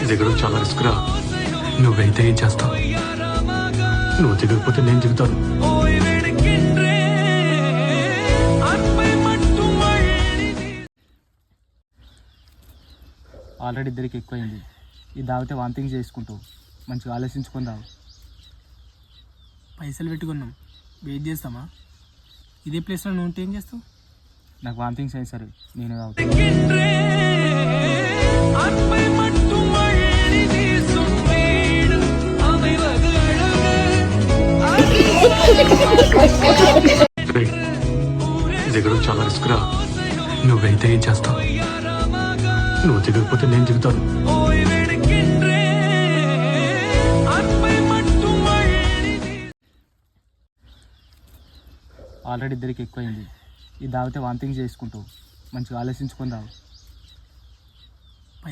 దిగడం చాలా రిస్క్ రా. నువ్వైతే ఏం చేస్తావు? నువ్వు దిగకపోతే నేను దిగుతాను. ఆల్రెడీ ఇద్దరికి ఎక్కువైంది. ఇది తాగితే వాంతింగ్ చేసుకుంటూ మంచిగా ఆలోచించుకొని తాగు. పైసలు పెట్టుకున్నాం, వెయిట్ చేస్తామా? ఇదే ప్లేస్లో నువ్వు ఉంటే ఏం చేస్తావు? నాకు వాంతింగ్స్ అయ్యి సరే, నేను తాగుతాను. దిగడం చాలా రిస్క్ రా. నువ్వైతే ఏం చేస్తావు? నువ్వు దిగకపోతే నేను దిగుతాను. ఆల్రెడీ ఇద్దరికి ఎక్కువైంది. ఇది తాగితే వాంతింగ్ చేసుకుంటూ మంచిగా ఆలోచించుకొని తాగు.